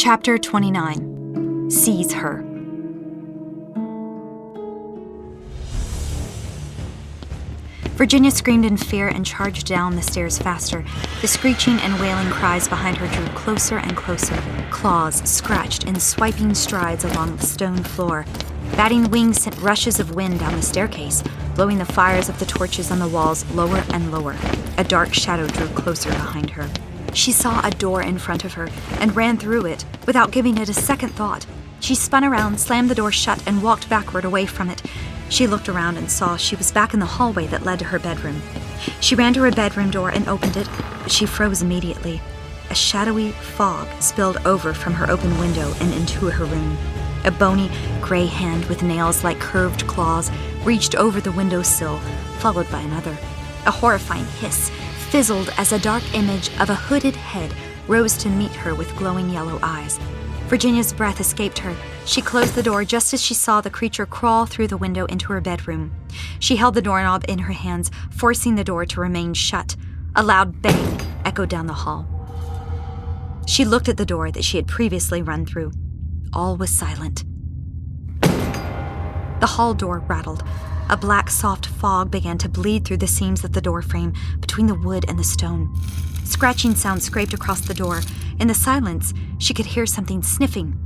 Chapter 29. Seize Her. Virginia screamed in fear and charged down the stairs faster. The screeching and wailing cries behind her drew closer and closer. Claws scratched in swiping strides along the stone floor. Batting wings sent rushes of wind down the staircase, blowing the fires of the torches on the walls lower and lower. A dark shadow drew closer behind her. She saw a door in front of her and ran through it without giving it a second thought. She spun around, slammed the door shut, and walked backward away from it. She looked around and saw she was back in the hallway that led to her bedroom. She ran to her bedroom door and opened it, but she froze immediately. A shadowy fog spilled over from her open window and into her room. A bony, gray hand with nails like curved claws reached over the windowsill, followed by another. A horrifying hiss fizzled as a dark image of a hooded head rose to meet her with glowing yellow eyes. Virginia's breath escaped her. She closed the door just as she saw the creature crawl through the window into her bedroom. She held the doorknob in her hands, forcing the door to remain shut. A loud bang echoed down the hall. She looked at the door that she had previously run through. All was silent. The hall door rattled. A black, soft fog began to bleed through the seams of the doorframe between the wood and the stone. Scratching sounds scraped across the door. In the silence, she could hear something sniffing.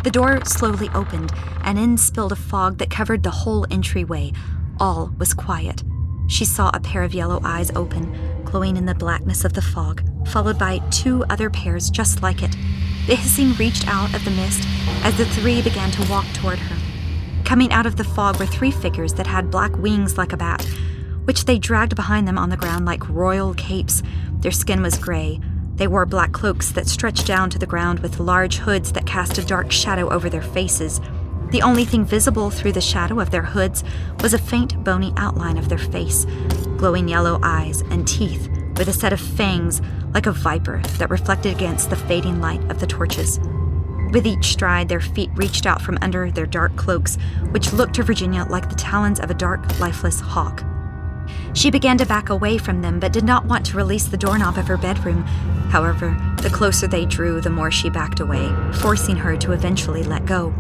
The door slowly opened, and in spilled a fog that covered the whole entryway. All was quiet. She saw a pair of yellow eyes open, glowing in the blackness of the fog, followed by two other pairs just like it. The hissing reached out of the mist as the three began to walk toward her. Coming out of the fog were three figures that had black wings like a bat, which they dragged behind them on the ground like royal capes. Their skin was gray. They wore black cloaks that stretched down to the ground with large hoods that cast a dark shadow over their faces. The only thing visible through the shadow of their hoods was a faint bony outline of their face, glowing yellow eyes and teeth with a set of fangs like a viper that reflected against the fading light of the torches. With each stride, their feet reached out from under their dark cloaks, which looked to Virginia like the talons of a dark, lifeless hawk. She began to back away from them, but did not want to release the doorknob of her bedroom. However, the closer they drew, the more she backed away, forcing her to eventually let go.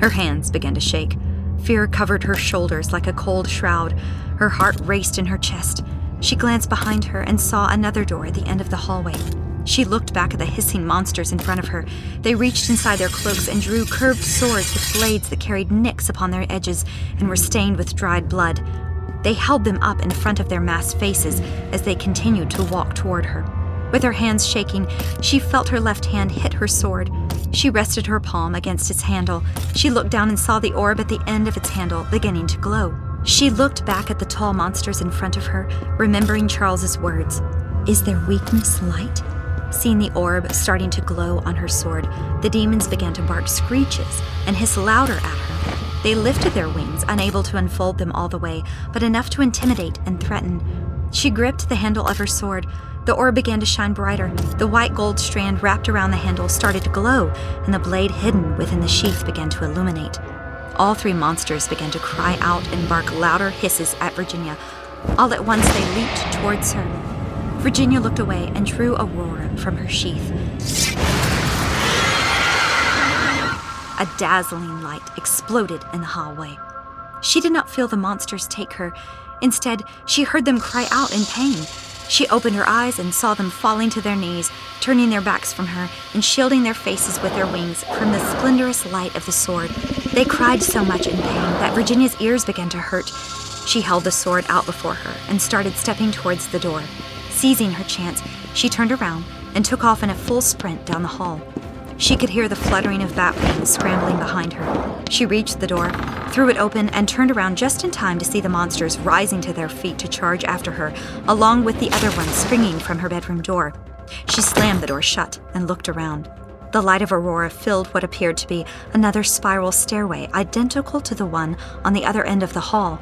Her hands began to shake. Fear covered her shoulders like a cold shroud. Her heart raced in her chest. She glanced behind her and saw another door at the end of the hallway. She looked back at the hissing monsters in front of her. They reached inside their cloaks and drew curved swords with blades that carried nicks upon their edges and were stained with dried blood. They held them up in front of their masked faces as they continued to walk toward her. With her hands shaking, she felt her left hand hit her sword. She rested her palm against its handle. She looked down and saw the orb at the end of its handle beginning to glow. She looked back at the tall monsters in front of her, remembering Charles's words. "Is their weakness light?" Seeing the orb starting to glow on her sword, the demons began to bark screeches and hiss louder at her. They lifted their wings, unable to unfold them all the way, but enough to intimidate and threaten. She gripped the handle of her sword. The orb began to shine brighter. The white gold strand wrapped around the handle started to glow, and the blade hidden within the sheath began to illuminate. All three monsters began to cry out and bark louder hisses at Virginia. All at once they leaped towards her. Virginia looked away and drew Aurora from her sheath. A dazzling light exploded in the hallway. She did not feel the monsters take her. Instead, she heard them cry out in pain. She opened her eyes and saw them falling to their knees, turning their backs from her and shielding their faces with their wings from the splendorous light of the sword. They cried so much in pain that Virginia's ears began to hurt. She held the sword out before her and started stepping towards the door. Seizing her chance, she turned around and took off in a full sprint down the hall. She could hear the fluttering of bat wings scrambling behind her. She reached the door, threw it open, and turned around just in time to see the monsters rising to their feet to charge after her, along with the other ones springing from her bedroom door. She slammed the door shut and looked around. The light of Aurora filled what appeared to be another spiral stairway, identical to the one on the other end of the hall.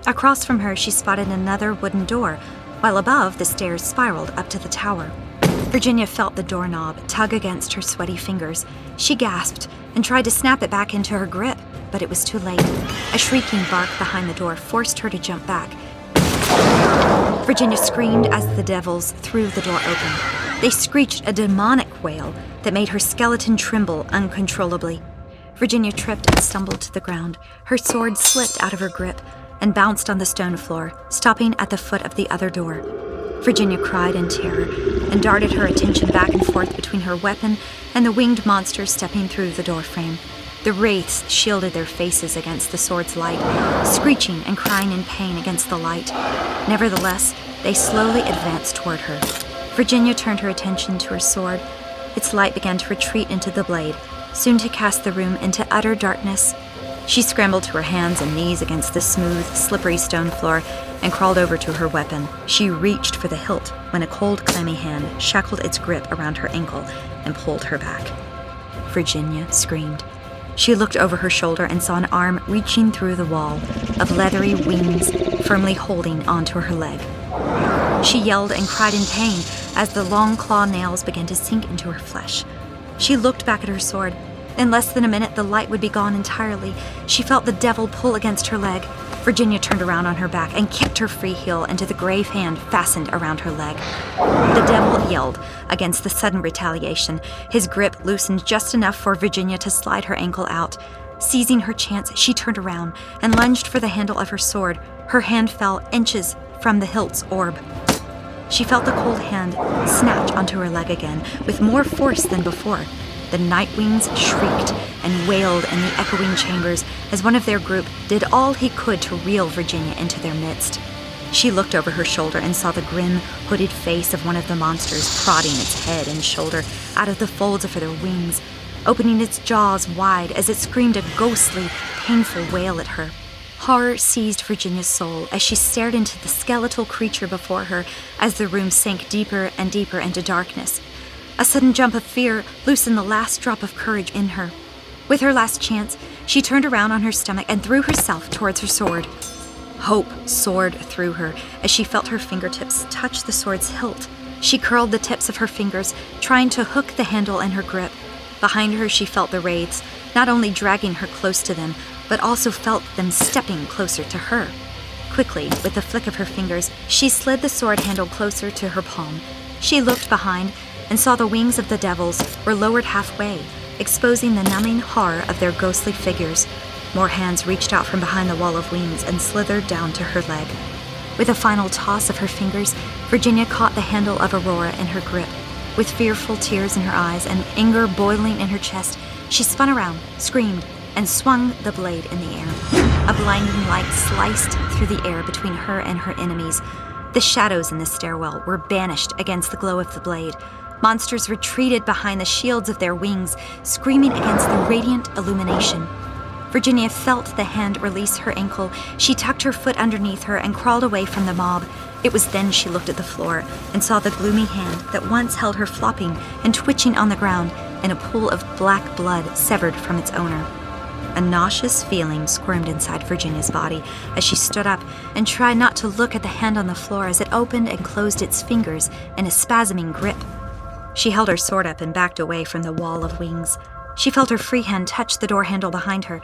Across from her, she spotted another wooden door, while above, the stairs spiraled up to the tower. Virginia felt the doorknob tug against her sweaty fingers. She gasped and tried to snap it back into her grip, but it was too late. A shrieking bark behind the door forced her to jump back. Virginia screamed as the devils threw the door open. They screeched a demonic wail that made her skeleton tremble uncontrollably. Virginia tripped and stumbled to the ground. Her sword slipped out of her grip and bounced on the stone floor, stopping at the foot of the other door. Virginia cried in terror and darted her attention back and forth between her weapon and the winged monster stepping through the doorframe. The wraiths shielded their faces against the sword's light, screeching and crying in pain against the light. Nevertheless, they slowly advanced toward her. Virginia turned her attention to her sword. Its light began to retreat into the blade, soon to cast the room into utter darkness. She scrambled to her hands and knees against the smooth, slippery stone floor and crawled over to her weapon. She reached for the hilt when a cold, clammy hand shackled its grip around her ankle and pulled her back. Virginia screamed. She looked over her shoulder and saw an arm reaching through the wall of leathery wings firmly holding onto her leg. She yelled and cried in pain as the long claw nails began to sink into her flesh. She looked back at her sword. In less than a minute, the light would be gone entirely. She felt the devil pull against her leg. Virginia turned around on her back and kicked her free heel into the grave hand fastened around her leg. The devil yelled against the sudden retaliation. His grip loosened just enough for Virginia to slide her ankle out. Seizing her chance, she turned around and lunged for the handle of her sword. Her hand fell inches from the hilt's orb. She felt the cold hand snatch onto her leg again with more force than before. The Nightwings shrieked and wailed in the echoing chambers as one of their group did all he could to reel Virginia into their midst. She looked over her shoulder and saw the grim, hooded face of one of the monsters prodding its head and shoulder out of the folds of their wings, opening its jaws wide as it screamed a ghostly, painful wail at her. Horror seized Virginia's soul as she stared into the skeletal creature before her as the room sank deeper and deeper into darkness. A sudden jump of fear loosened the last drop of courage in her. With her last chance, she turned around on her stomach and threw herself towards her sword. Hope soared through her as she felt her fingertips touch the sword's hilt. She curled the tips of her fingers, trying to hook the handle in her grip. Behind her, she felt the wraiths, not only dragging her close to them, but also felt them stepping closer to her. Quickly, with a flick of her fingers, she slid the sword handle closer to her palm. She looked behind and saw the wings of the devils were lowered halfway, exposing the numbing horror of their ghostly figures. More hands reached out from behind the wall of wings and slithered down to her leg. With a final toss of her fingers, Virginia caught the handle of Aurora in her grip. With fearful tears in her eyes and anger boiling in her chest, she spun around, screamed, and swung the blade in the air. A blinding light sliced through the air between her and her enemies. The shadows in the stairwell were banished against the glow of the blade. Monsters retreated behind the shields of their wings, screaming against the radiant illumination. Virginia felt the hand release her ankle. She tucked her foot underneath her and crawled away from the mob. It was then she looked at the floor and saw the gloomy hand that once held her flopping and twitching on the ground in a pool of black blood severed from its owner. A nauseous feeling squirmed inside Virginia's body as she stood up and tried not to look at the hand on the floor as it opened and closed its fingers in a spasming grip. She held her sword up and backed away from the wall of wings. She felt her free hand touch the door handle behind her.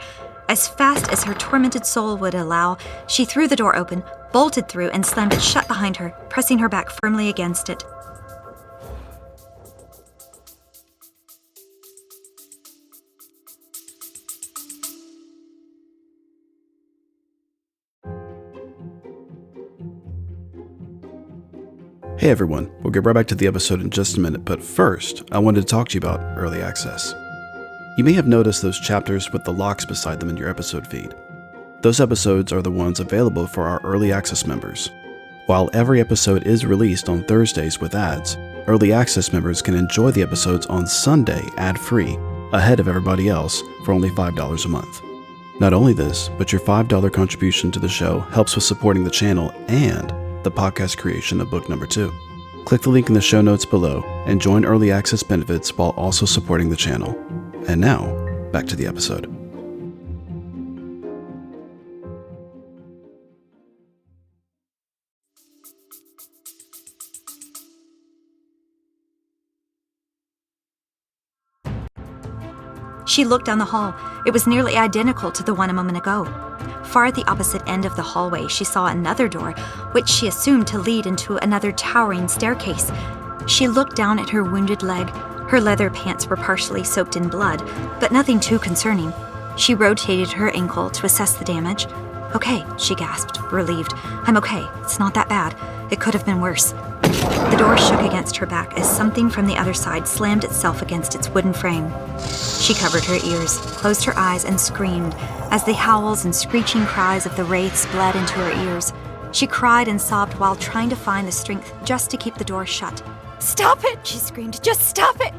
As fast as her tormented soul would allow, she threw the door open, bolted through, and slammed it shut behind her, pressing her back firmly against it. Hey everyone, we'll get right back to the episode in just a minute, but first, I wanted to talk to you about early access. You may have noticed those chapters with the locks beside them in your episode feed. Those episodes are the ones available for our early access members. While every episode is released on Thursdays with ads, early access members can enjoy the episodes on Sunday ad-free, ahead of everybody else, for only $5 a month. Not only this, but your $5 contribution to the show helps with supporting the channel and the podcast creation of book number 2. Click the link in the show notes below and join early access benefits while also supporting the channel. And now, back to the episode. She looked down the hall. It was nearly identical to the one a moment ago. Far at the opposite end of the hallway, she saw another door, which she assumed to lead into another towering staircase. She looked down at her wounded leg. Her leather pants were partially soaked in blood, but nothing too concerning. She rotated her ankle to assess the damage. "Okay," she gasped, relieved. "I'm okay. It's not that bad. It could have been worse." The door shook against her back as something from the other side slammed itself against its wooden frame. She covered her ears, closed her eyes, and screamed as the howls and screeching cries of the wraiths bled into her ears. She cried and sobbed while trying to find the strength just to keep the door shut. "Stop it!" she screamed. "Just stop it!"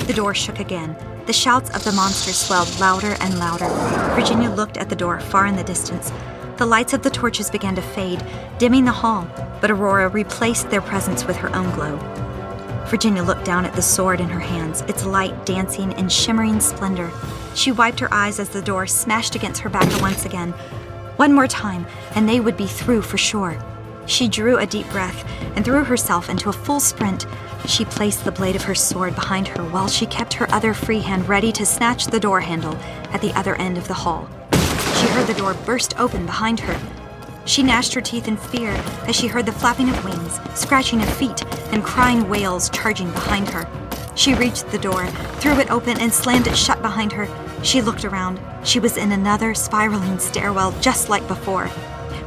The door shook again. The shouts of the monster swelled louder and louder. Virginia looked at the door far in the distance. The lights of the torches began to fade, dimming the hall, but Aurora replaced their presence with her own glow. Virginia looked down at the sword in her hands, its light dancing in shimmering splendor. She wiped her eyes as the door smashed against her back once again. One more time, and they would be through for sure. She drew a deep breath and threw herself into a full sprint. She placed the blade of her sword behind her while she kept her other free hand ready to snatch the door handle at the other end of the hall. She heard the door burst open behind her. She gnashed her teeth in fear as she heard the flapping of wings, scratching of feet, and crying wails charging behind her. She reached the door, threw it open, and slammed it shut behind her. She looked around. She was in another spiraling stairwell just like before.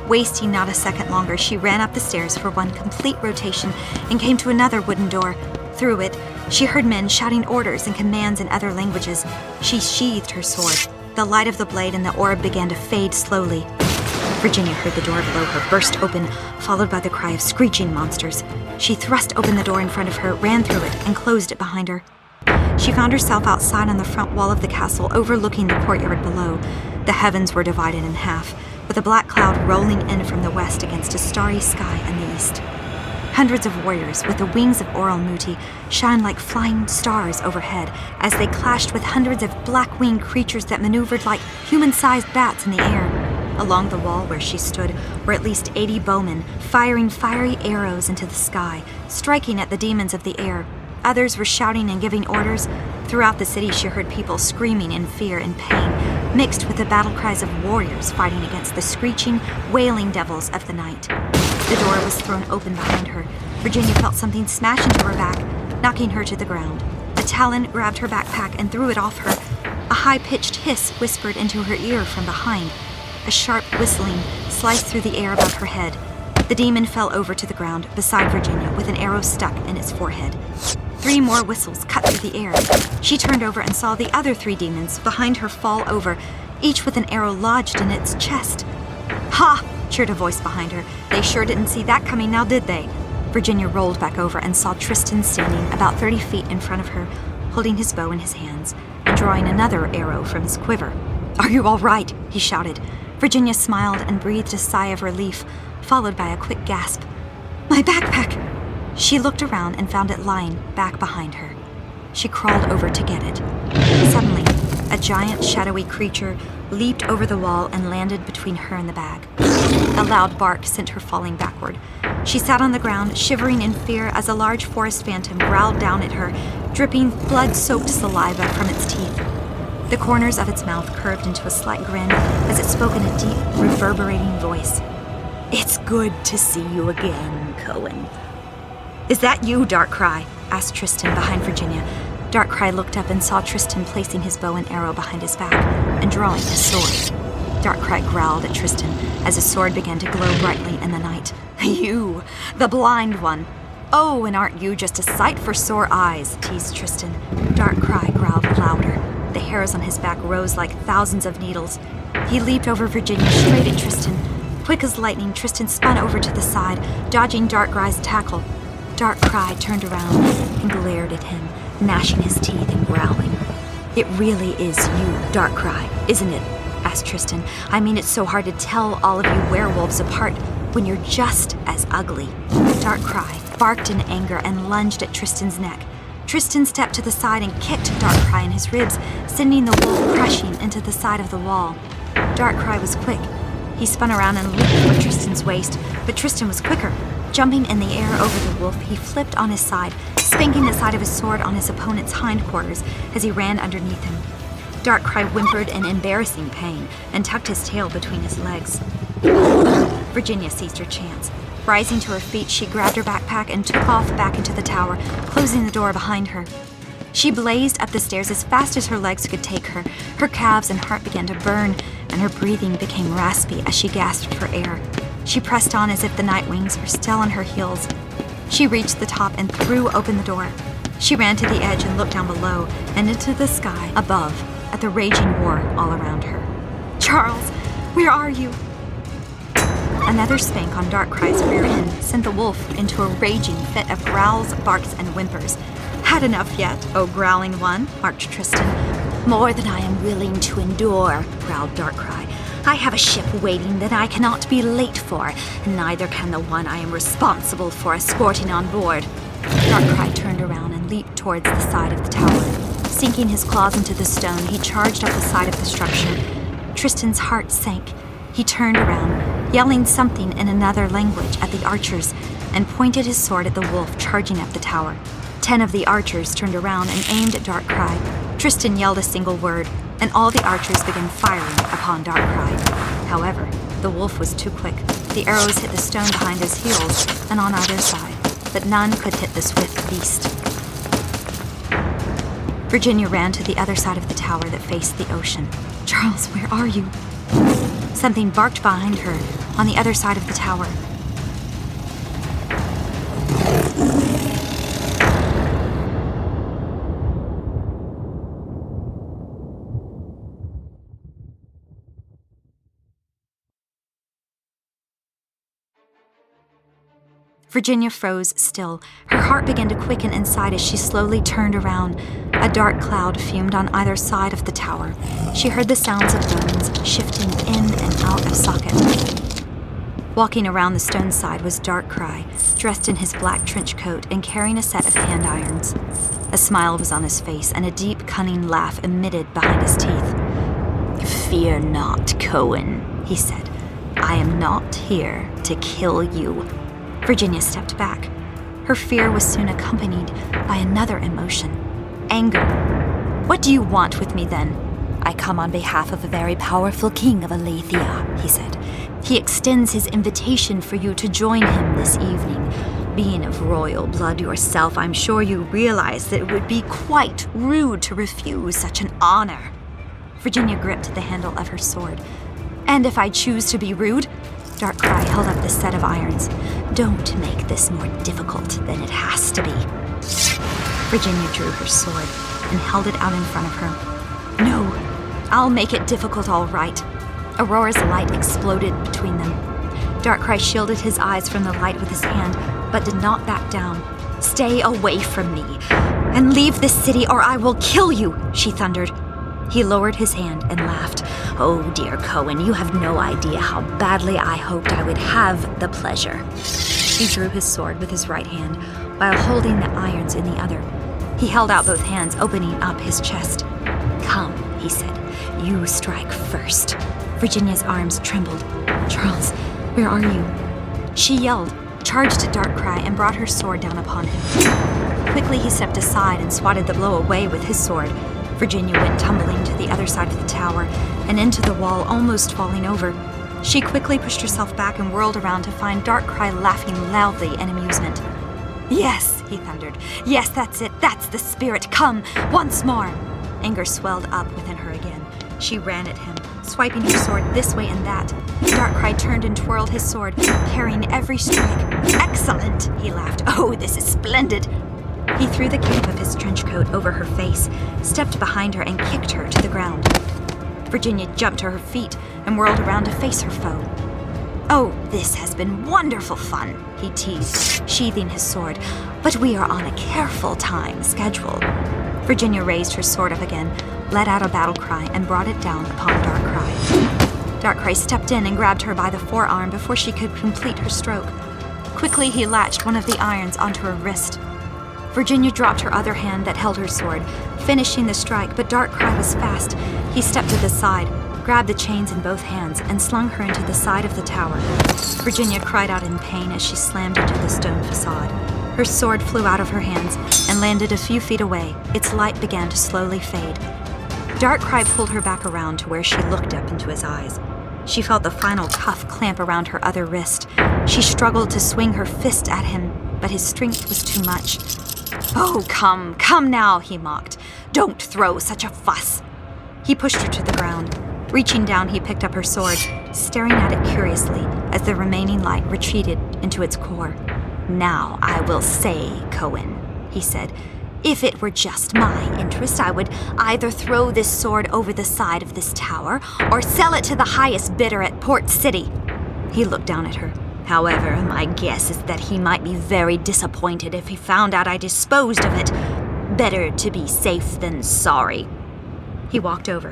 Wasting not a second longer, she ran up the stairs for one complete rotation and came to another wooden door. Through it, she heard men shouting orders and commands in other languages. She sheathed her sword. The light of the blade and the orb began to fade slowly. Virginia heard the door below her burst open, followed by the cry of screeching monsters. She thrust open the door in front of her, ran through it, and closed it behind her. She found herself outside on the front wall of the castle, overlooking the courtyard below. The heavens were divided in half, with a black cloud rolling in from the west against a starry sky in the east. Hundreds of warriors with the wings of Oralmuti shined like flying stars overhead as they clashed with hundreds of black-winged creatures that maneuvered like human-sized bats in the air. Along the wall where she stood were at least 80 bowmen, firing fiery arrows into the sky, striking at the demons of the air. Others were shouting and giving orders. Throughout the city she heard people screaming in fear and pain, mixed with the battle cries of warriors fighting against the screeching, wailing devils of the night. The door was thrown open behind her. Virginia felt something smash into her back, knocking her to the ground. A talon grabbed her backpack and threw it off her. A high-pitched hiss whispered into her ear from behind. A sharp whistling sliced through the air above her head. The demon fell over to the ground beside Virginia with an arrow stuck in its forehead. 3 more whistles cut through the air. She turned over and saw the other 3 demons behind her fall over, each with an arrow lodged in its chest. "Ha!" cheered a voice behind her. "They sure didn't see that coming, now did they?" Virginia rolled back over and saw Tristan standing about 30 feet in front of her, holding his bow in his hands and drawing another arrow from his quiver. "Are you all right?" he shouted. Virginia smiled and breathed a sigh of relief, followed by a quick gasp. "My backpack!" She looked around and found it lying back behind her. She crawled over to get it. Suddenly, a giant, shadowy creature leaped over the wall and landed between her and the bag. A loud bark sent her falling backward. She sat on the ground, shivering in fear as a large forest phantom growled down at her, dripping blood-soaked saliva from its teeth. The corners of its mouth curved into a slight grin as it spoke in a deep, reverberating voice. "It's good to see you again, Cohen." "Is that you, Darkrai?" asked Tristan behind Virginia. Darkrai looked up and saw Tristan placing his bow and arrow behind his back and drawing his sword. Darkrai growled at Tristan as his sword began to glow brightly in the night. "You, the blind one. Oh, and aren't you just a sight for sore eyes?" teased Tristan. Darkrai growled louder. The hairs on his back rose like thousands of needles. He leaped over Virginia straight at Tristan. Quick as lightning, Tristan spun over to the side, dodging Darkrai's tackle. Darkrai turned around and glared at him, gnashing his teeth and growling. "It really is you, Darkrai, isn't it?" asked Tristan. "I mean, it's so hard to tell all of you werewolves apart when you're just as ugly." Darkrai barked in anger and lunged at Tristan's neck. Tristan stepped to the side and kicked Darkrai in his ribs, sending the wolf crashing into the side of the wall. Darkrai was quick. He spun around and leaped for Tristan's waist, but Tristan was quicker. Jumping in the air over the wolf, he flipped on his side, spanking the side of his sword on his opponent's hindquarters as he ran underneath him. Darkrai whimpered in embarrassing pain and tucked his tail between his legs. Virginia seized her chance. Rising to her feet, she grabbed her backpack and took off back into the tower, closing the door behind her. She blazed up the stairs as fast as her legs could take her. Her calves and heart began to burn, and her breathing became raspy as she gasped for air. She pressed on as if the night wings were still on her heels. She reached the top and threw open the door. She ran to the edge and looked down below and into the sky above at the raging war all around her. "Charles, where are you?" Another spank on Darkcry's rear end sent the wolf into a raging fit of growls, barks, and whimpers. "Had enough yet, oh growling one?" barked Tristan. "More than I am willing to endure," growled Darkcry. "I have a ship waiting that I cannot be late for, and neither can the one I am responsible for escorting on board." Darkcry turned around and leaped towards the side of the tower. Sinking his claws into the stone, he charged up the side of the structure. Tristan's heart sank. He turned around, yelling something in another language at the archers, and pointed his sword at the wolf charging up the tower. 10 of the archers turned around and aimed at Darkcry. Tristan yelled a single word, and all the archers began firing upon Darkcry. However, the wolf was too quick. The arrows hit the stone behind his heels and on either side, but none could hit the swift beast. Virginia ran to the other side of the tower that faced the ocean. "Charles, where are you?" Something barked behind her on the other side of the tower. Virginia froze still. Her heart began to quicken inside as she slowly turned around. A dark cloud fumed on either side of the tower. She heard the sounds of bones shifting in and out of socket. Walking around the stone side was Darkcry, dressed in his black trench coat and carrying a set of hand irons. A smile was on his face, and a deep, cunning laugh emitted behind his teeth. "Fear not, Cohen," he said. "I am not here to kill you." Virginia stepped back. Her fear was soon accompanied by another emotion, anger. "What do you want with me, then?" "I come on behalf of a very powerful king of Aletheia," he said. "He extends his invitation for you to join him this evening. Being of royal blood yourself, I'm sure you realize that it would be quite rude to refuse such an honor." Virginia gripped the handle of her sword. "And if I choose to be rude?" Darkcry held up the set of irons. "Don't make this more difficult than it has to be." Virginia drew her sword and held it out in front of her. "No, I'll make it difficult, all right." Aurora's light exploded between them. Darkcry shielded his eyes from the light with his hand, but did not back down. "Stay away from me, and leave this city or I will kill you," she thundered. He lowered his hand and laughed. "Oh, dear Cohen, you have no idea how badly I hoped I would have the pleasure." He drew his sword with his right hand, while holding the irons in the other. He held out both hands, opening up his chest. "Come," he said. "You strike first." Virginia's arms trembled. "Charles, where are you?" She yelled, charged at Darkcry, and brought her sword down upon him. Quickly he stepped aside and swatted the blow away with his sword. Virginia went tumbling to the other side of the tower and into the wall, almost falling over. She quickly pushed herself back and whirled around to find Darkcry laughing loudly in amusement. "Yes," he thundered. "Yes, that's it. That's the spirit. Come, once more." Anger swelled up within her again. She ran at him, swiping her sword this way and that. Darkcry turned and twirled his sword, parrying every strike. "Excellent," he laughed. "Oh, this is splendid." He threw the cape of his trench coat over her face, stepped behind her, and kicked her to the ground. Virginia jumped to her feet and whirled around to face her foe. "Oh, this has been wonderful fun," he teased, sheathing his sword. "But we are on a careful time schedule." Virginia raised her sword up again, let out a battle cry, and brought it down upon Darkcry. Darkcry stepped in and grabbed her by the forearm before she could complete her stroke. Quickly he latched one of the irons onto her wrist. Virginia dropped her other hand that held her sword, finishing the strike, but Darkcry was fast. He stepped to the side, grabbed the chains in both hands, and slung her into the side of the tower. Virginia cried out in pain as she slammed into the stone facade. Her sword flew out of her hands and landed a few feet away. Its light began to slowly fade. Darkcry pulled her back around to where she looked up into his eyes. She felt the final cuff clamp around her other wrist. She struggled to swing her fist at him, but his strength was too much. "Oh, come now," he mocked. "Don't throw such a fuss." He pushed her to the ground. Reaching down, he picked up her sword, staring at it curiously as the remaining light retreated into its core. "Now I will say, Cohen," he said, "if it were just my interest, I would either throw this sword over the side of this tower or sell it to the highest bidder at Port City." He looked down at her. "However, my guess is that he might be very disappointed if he found out I disposed of it. Better to be safe than sorry." He walked over,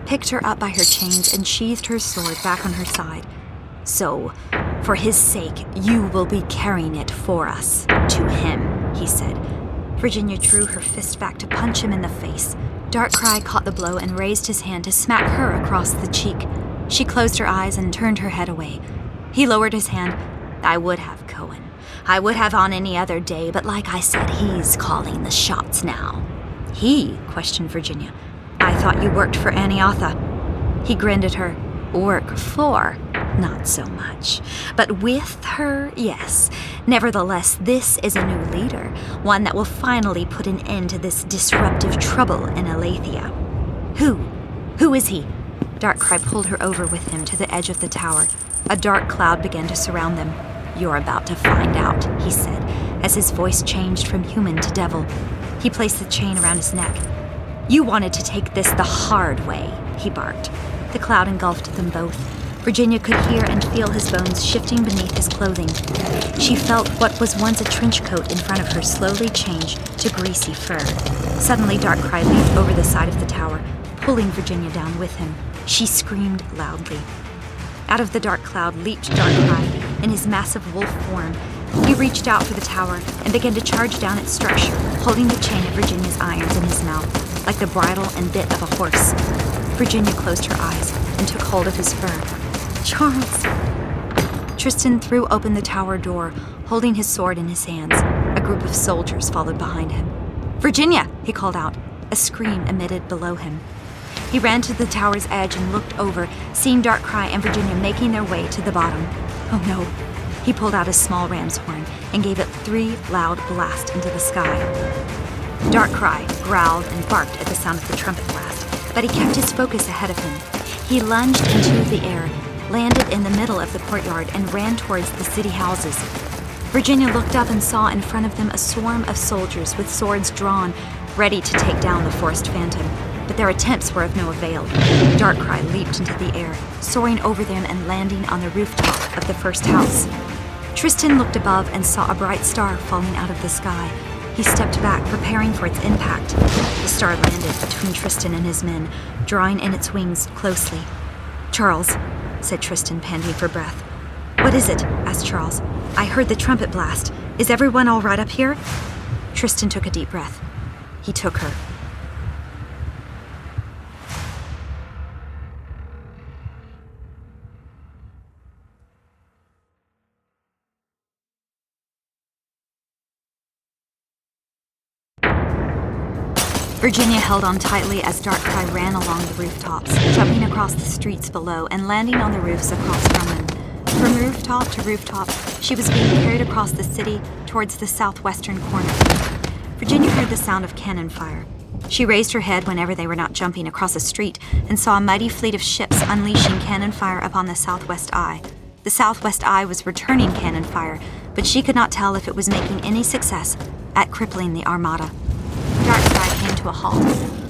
picked her up by her chains, and sheathed her sword back on her side. "So, for his sake, you will be carrying it for us, to him," he said. Virginia drew her fist back to punch him in the face. Darkcry caught the blow and raised his hand to smack her across the cheek. She closed her eyes and turned her head away. He lowered his hand. "I would have, Cohen. I would have on any other day, but like I said, he's calling the shots now." "He?" questioned Virginia. "I thought you worked for Aniatha." He grinned at her. "Work for? Not so much. But with her, yes. Nevertheless, this is a new leader, one that will finally put an end to this disruptive trouble in Aletheia." Who is he?" Darkcry pulled her over with him to the edge of the tower. A dark cloud began to surround them. "You're about to find out," he said, as his voice changed from human to devil. He placed the chain around his neck. "You wanted to take this the hard way," he barked. The cloud engulfed them both. Virginia could hear and feel his bones shifting beneath his clothing. She felt what was once a trench coat in front of her slowly change to greasy fur. Suddenly, Darkcry leaped over the side of the tower, pulling Virginia down with him. She screamed loudly. Out of the dark cloud leaped Darkcry in his massive wolf form. He reached out for the tower and began to charge down its structure, holding the chain of Virginia's irons in his mouth, like the bridle and bit of a horse. Virginia closed her eyes and took hold of his fur. "Charles!" Tristan threw open the tower door, holding his sword in his hands. A group of soldiers followed behind him. "Virginia!" he called out. A scream emitted below him. He ran to the tower's edge and looked over, seeing Darkcry and Virginia making their way to the bottom. "Oh no." He pulled out a small ram's horn and gave it 3 loud blasts into the sky. Darkcry growled and barked at the sound of the trumpet blast, but he kept his focus ahead of him. He lunged into the air, landed in the middle of the courtyard, and ran towards the city houses. Virginia looked up and saw in front of them a swarm of soldiers with swords drawn, ready to take down the forest phantom. But their attempts were of no avail. Darkcry leaped into the air, soaring over them and landing on the rooftop of the first house. Tristan looked above and saw a bright star falling out of the sky. He stepped back, preparing for its impact. The star landed between Tristan and his men, drawing in its wings closely. "Charles," said Tristan, panting for breath. "What is it?" asked Charles. "I heard the trumpet blast. Is everyone all right up here?" Tristan took a deep breath. He took her. Virginia held on tightly as Darkcry ran along the rooftops, jumping across the streets below and landing on the roofs across from them. From rooftop to rooftop, she was being carried across the city towards the southwestern corner. Virginia heard the sound of cannon fire. She raised her head whenever they were not jumping across a street and saw a mighty fleet of ships unleashing cannon fire upon the Southwest Eye. The Southwest Eye was returning cannon fire, but she could not tell if it was making any success at crippling the armada. Darkcry came to a halt,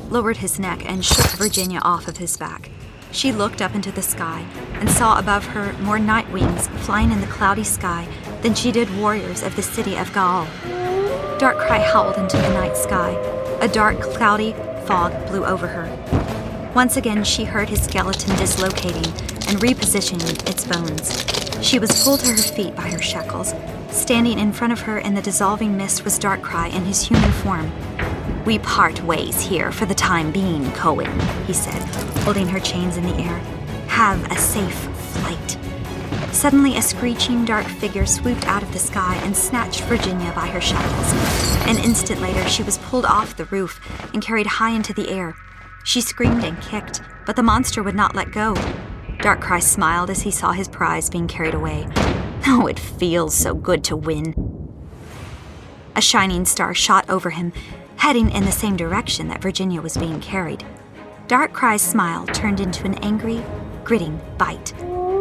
lowered his neck, and shook Virginia off of his back. She looked up into the sky and saw above her more night wings flying in the cloudy sky than she did warriors of the city of Gaal. Darkcry howled into the night sky. A dark, cloudy fog blew over her. Once again, she heard his skeleton dislocating and repositioning its bones. She was pulled to her feet by her shackles. Standing in front of her in the dissolving mist was Darkcry in his human form. "We part ways here for the time being, Cohen," he said, holding her chains in the air. "Have a safe flight." Suddenly, a screeching dark figure swooped out of the sky and snatched Virginia by her shackles. An instant later, she was pulled off the roof and carried high into the air. She screamed and kicked, but the monster would not let go. Darkrai smiled as he saw his prize being carried away. Oh, it feels so good to win. A shining star shot over him, heading in the same direction that Virginia was being carried. Darkrai's smile turned into an angry, gritting bite.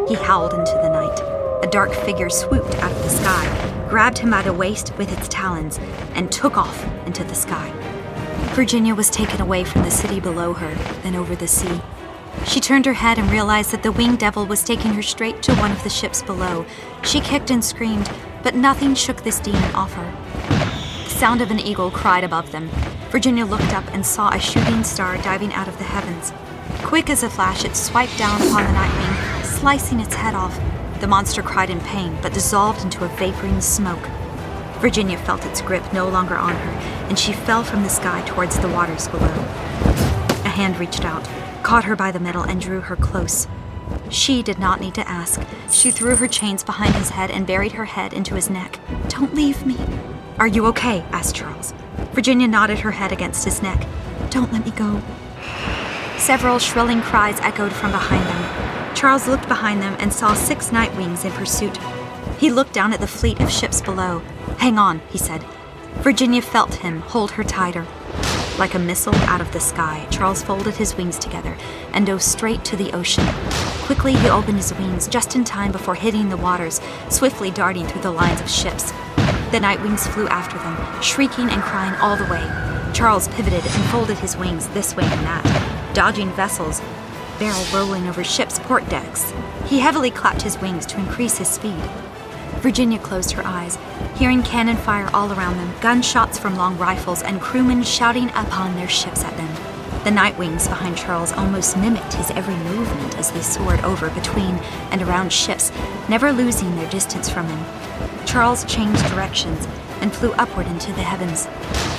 He howled into the night. A dark figure swooped out of the sky, grabbed him by the waist with its talons, and took off into the sky. Virginia was taken away from the city below her, then over the sea. She turned her head and realized that the winged devil was taking her straight to one of the ships below. She kicked and screamed, but nothing shook this demon off her. The sound of an eagle cried above them. Virginia looked up and saw a shooting star diving out of the heavens. Quick as a flash, it swiped down upon the Nightwing, slicing its head off. The monster cried in pain, but dissolved into a vaporing smoke. Virginia felt its grip no longer on her, and she fell from the sky towards the waters below. A hand reached out, caught her by the middle, and drew her close. She did not need to ask. She threw her chains behind his head and buried her head into his neck. "Don't leave me." "Are you okay?" asked Charles. Virginia nodded her head against his neck. "Don't let me go." Several shrilling cries echoed from behind them. Charles looked behind them and saw 6 Nightwings in pursuit. He looked down at the fleet of ships below. "Hang on," he said. Virginia felt him hold her tighter. Like a missile out of the sky, Charles folded his wings together and dove straight to the ocean. Quickly, he opened his wings just in time before hitting the waters, swiftly darting through the lines of ships. The Nightwings flew after them, shrieking and crying all the way. Charles pivoted and folded his wings this way and that, dodging vessels, barrel rolling over ships' port decks. He heavily clapped his wings to increase his speed. Virginia closed her eyes, hearing cannon fire all around them, gunshots from long rifles, and crewmen shouting upon their ships at them. The Nightwings behind Charles almost mimicked his every movement as they soared over, between, and around ships, never losing their distance from him. Charles changed directions and flew upward into the heavens.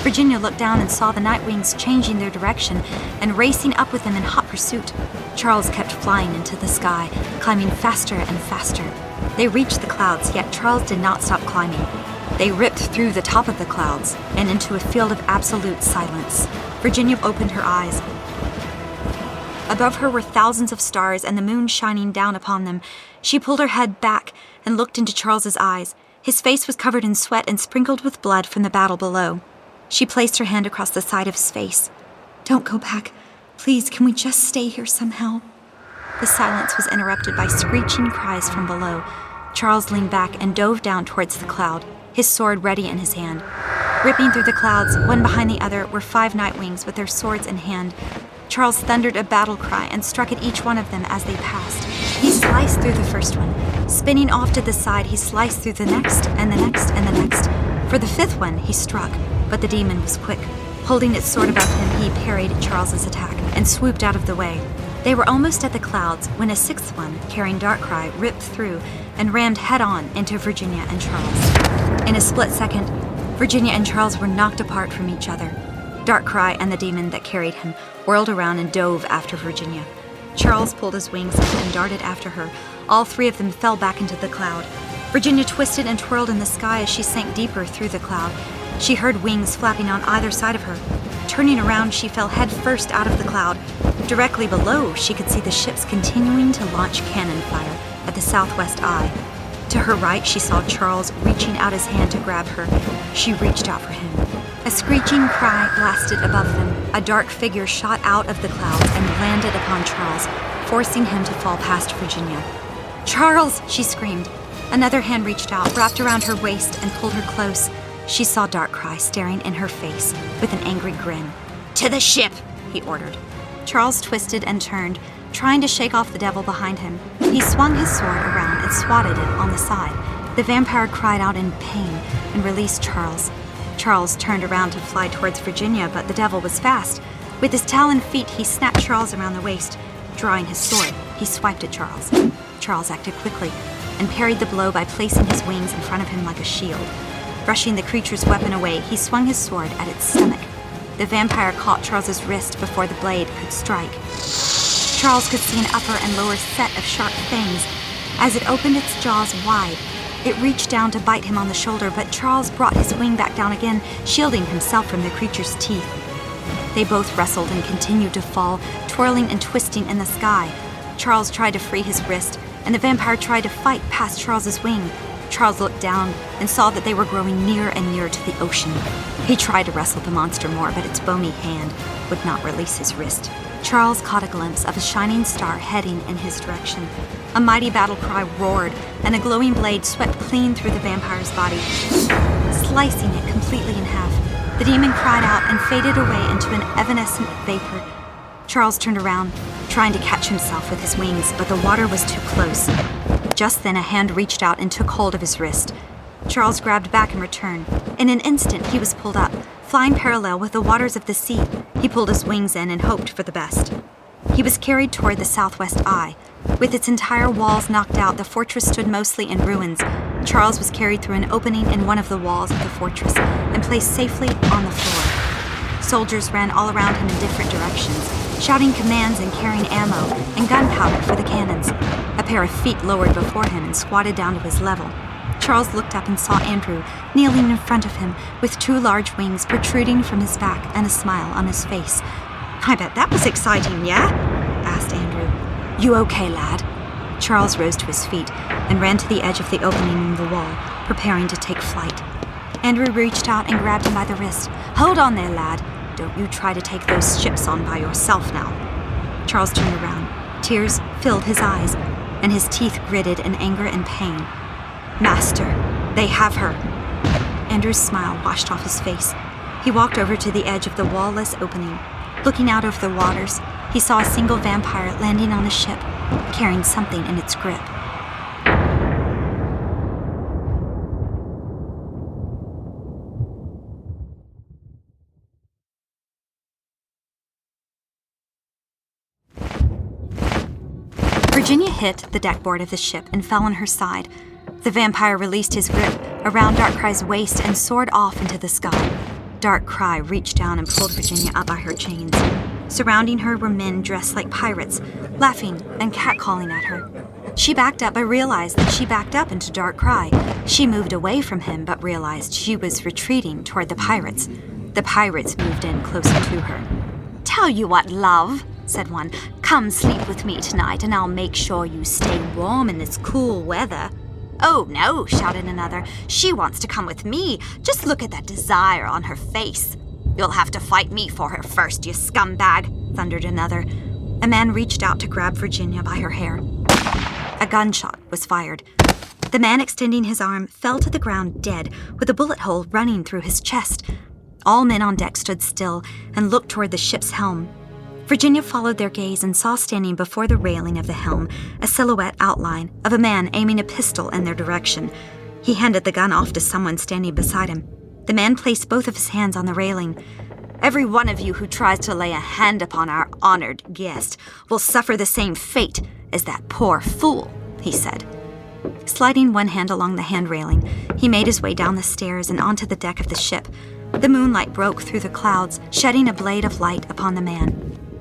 Virginia looked down and saw the Nightwings changing their direction and racing up with them in hot pursuit. Charles kept flying into the sky, climbing faster and faster. They reached the clouds, yet Charles did not stop climbing. They ripped through the top of the clouds and into a field of absolute silence. Virginia opened her eyes. Above her were thousands of stars and the moon shining down upon them. She pulled her head back and looked into Charles's eyes. His face was covered in sweat and sprinkled with blood from the battle below. She placed her hand across the side of his face. "Don't go back. Please, can we just stay here somehow?" The silence was interrupted by screeching cries from below. Charles leaned back and dove down towards the cloud, his sword ready in his hand. Ripping through the clouds, one behind the other, were 5 Nightwings with their swords in hand. Charles thundered a battle cry and struck at each one of them as they passed. He sliced through the first one. Spinning off to the side, he sliced through the next, and the next, and the next. For the 5th one, he struck, but the demon was quick. Holding its sword above him, he parried Charles's attack and swooped out of the way. They were almost at the clouds when a 6th one, carrying Darkrai, ripped through and rammed head-on into Virginia and Charles. In a split second, Virginia and Charles were knocked apart from each other. Darkrai and the demon that carried him whirled around and dove after Virginia. Charles pulled his wings up and darted after her. All 3 of them fell back into the cloud. Virginia twisted and twirled in the sky as she sank deeper through the cloud. She heard wings flapping on either side of her. Turning around, she fell head first out of the cloud. Directly below, she could see the ships continuing to launch cannon fire at the southwest eye. To her right, she saw Charles reaching out his hand to grab her. She reached out for him. A screeching cry blasted above them. A dark figure shot out of the clouds and landed upon Charles, forcing him to fall past Virginia. "Charles!" she screamed. Another hand reached out, wrapped around her waist, and pulled her close. She saw Darkrai staring in her face with an angry grin. "To the ship!" he ordered. Charles twisted and turned, trying to shake off the devil behind him. He swung his sword around and swatted it on the side. The vampire cried out in pain and released Charles. Charles turned around to fly towards Virginia, but the devil was fast. With his taloned feet, he snapped Charles around the waist. Drawing his sword, he swiped at Charles. Charles acted quickly and parried the blow by placing his wings in front of him like a shield. Brushing the creature's weapon away, he swung his sword at its stomach. The vampire caught Charles's wrist before the blade could strike. Charles could see an upper and lower set of sharp fangs. As it opened its jaws wide, it reached down to bite him on the shoulder, but Charles brought his wing back down again, shielding himself from the creature's teeth. They both wrestled and continued to fall, twirling and twisting in the sky. Charles tried to free his wrist, and the vampire tried to fight past Charles's wing. Charles looked down and saw that they were growing nearer and nearer to the ocean. He tried to wrestle the monster more, but its bony hand would not release his wrist. Charles caught a glimpse of a shining star heading in his direction. A mighty battle cry roared, and a glowing blade swept clean through the vampire's body, slicing it completely in half. The demon cried out and faded away into an evanescent vapor. Charles turned around, trying to catch himself with his wings, but the water was too close. Just then, a hand reached out and took hold of his wrist. Charles grabbed back in return. In an instant, he was pulled up, flying parallel with the waters of the sea. He pulled his wings in and hoped for the best. He was carried toward the southwest eye. With its entire walls knocked out, the fortress stood mostly in ruins. Charles was carried through an opening in one of the walls of the fortress and placed safely on the floor. Soldiers ran all around him in different directions, shouting commands and carrying ammo and gunpowder for the cannons. A pair of feet lowered before him and squatted down to his level. Charles looked up and saw Andrew kneeling in front of him with two large wings protruding from his back and a smile on his face. "I bet that was exciting, yeah?" asked Andrew. "You okay, lad?" Charles rose to his feet and ran to the edge of the opening in the wall, preparing to take flight. Andrew reached out and grabbed him by the wrist. "Hold on there, lad. Don't you try to take those ships on by yourself now." Charles turned around. Tears filled his eyes, and his teeth gritted in anger and pain. "Master, they have her." Andrew's smile washed off his face. He walked over to the edge of the wall-less opening. Looking out over the waters, he saw a single vampire landing on a ship, carrying something in its grip. Virginia hit the deckboard of the ship and fell on her side. The vampire released his grip around Darkcry's waist and soared off into the sky. Darkcry reached down and pulled Virginia up by her chains. Surrounding her were men dressed like pirates, laughing and catcalling at her. She backed up but realized that she backed up into Darkcry. She moved away from him but realized she was retreating toward the pirates. The pirates moved in closer to her. "Tell you what, love," said one. "Come sleep with me tonight and I'll make sure you stay warm in this cool weather." "Oh no," shouted another. "She wants to come with me. Just look at that desire on her face." "You'll have to fight me for her first, you scumbag," thundered another. A man reached out to grab Virginia by her hair. A gunshot was fired. The man extending his arm fell to the ground dead, with a bullet hole running through his chest. All men on deck stood still and looked toward the ship's helm. Virginia followed their gaze and saw standing before the railing of the helm a silhouette outline of a man aiming a pistol in their direction. He handed the gun off to someone standing beside him. The man placed both of his hands on the railing. "Every one of you who tries to lay a hand upon our honored guest will suffer the same fate as that poor fool," he said. Sliding one hand along the hand railing, he made his way down the stairs and onto the deck of the ship. The moonlight broke through the clouds, shedding a blade of light upon the man.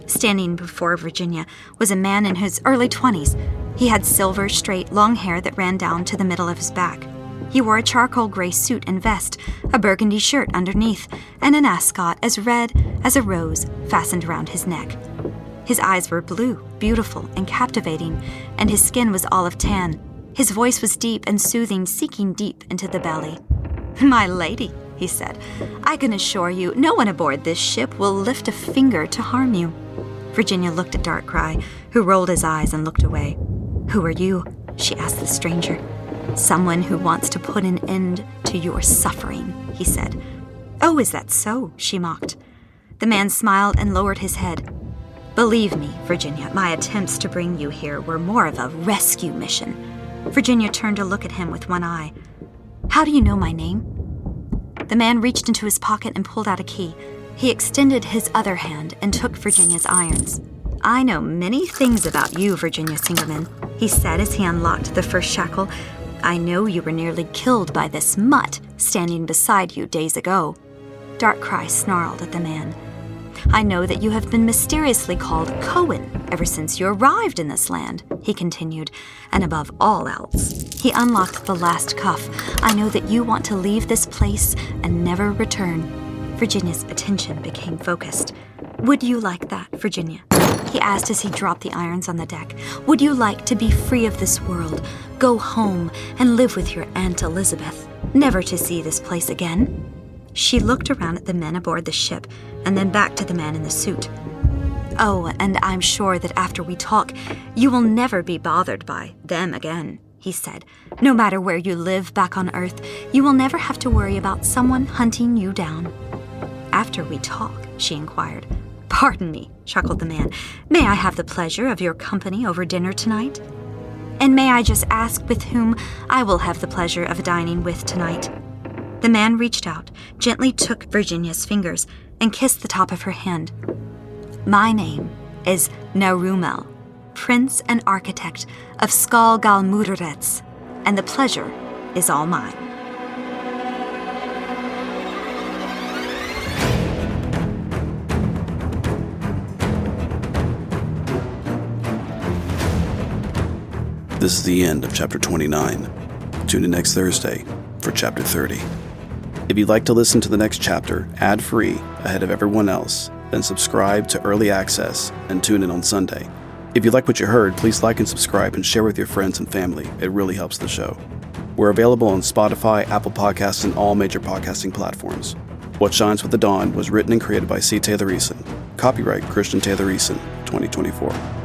Standing before Virginia was a man in his early 20s. He had silver, straight, long hair that ran down to the middle of his back. He wore a charcoal gray suit and vest, a burgundy shirt underneath, and an ascot as red as a rose fastened around his neck. His eyes were blue, beautiful, and captivating, and his skin was olive tan. His voice was deep and soothing, seeking deep into the belly. "My lady," he said, "I can assure you no one aboard this ship will lift a finger to harm you." Virginia looked at Darkcry, who rolled his eyes and looked away. "Who are you?" she asked the stranger. "Someone who wants to put an end to your suffering," he said. "Oh, is that so?" she mocked. The man smiled and lowered his head. "Believe me, Virginia, my attempts to bring you here were more of a rescue mission." Virginia turned to look at him with one eye. "How do you know my name?" The man reached into his pocket and pulled out a key. He extended his other hand and took Virginia's irons. "I know many things about you, Virginia Singerman," he said as he unlocked the first shackle. "I know you were nearly killed by this mutt standing beside you days ago." Darkcry snarled at the man. "I know that you have been mysteriously called Cohen ever since you arrived in this land," he continued, "and above all else," he unlocked the last cuff, "I know that you want to leave this place and never return." Virginia's attention became focused. "Would you like that, Virginia?" he asked as he dropped the irons on the deck. "Would you like to be free of this world, go home and live with your Aunt Elizabeth, never to see this place again?" She looked around at the men aboard the ship and then back to the man in the suit. "Oh, and I'm sure that after we talk, you will never be bothered by them again," he said. "No matter where you live back on Earth, you will never have to worry about someone hunting you down." "After we talk?" she inquired. "Pardon me," chuckled the man. "May I have the pleasure of your company over dinner tonight? And may I just ask with whom I will have the pleasure of dining with tonight?" The man reached out, gently took Virginia's fingers, and kissed the top of her hand. "My name is Narumel, Prince and Architect of Skalgalmudrets, and the pleasure is all mine." This is the end of Chapter 29. Tune in next Thursday for Chapter 30. If you'd like to listen to the next chapter ad-free ahead of everyone else, then subscribe to Early Access and tune in on Sunday. If you like what you heard, please like and subscribe and share with your friends and family. It really helps the show. We're available on Spotify, Apple Podcasts, and all major podcasting platforms. What Shines with the Dawn was written and created by C. Taylor Eason. Copyright Christian Taylor Eason, 2024.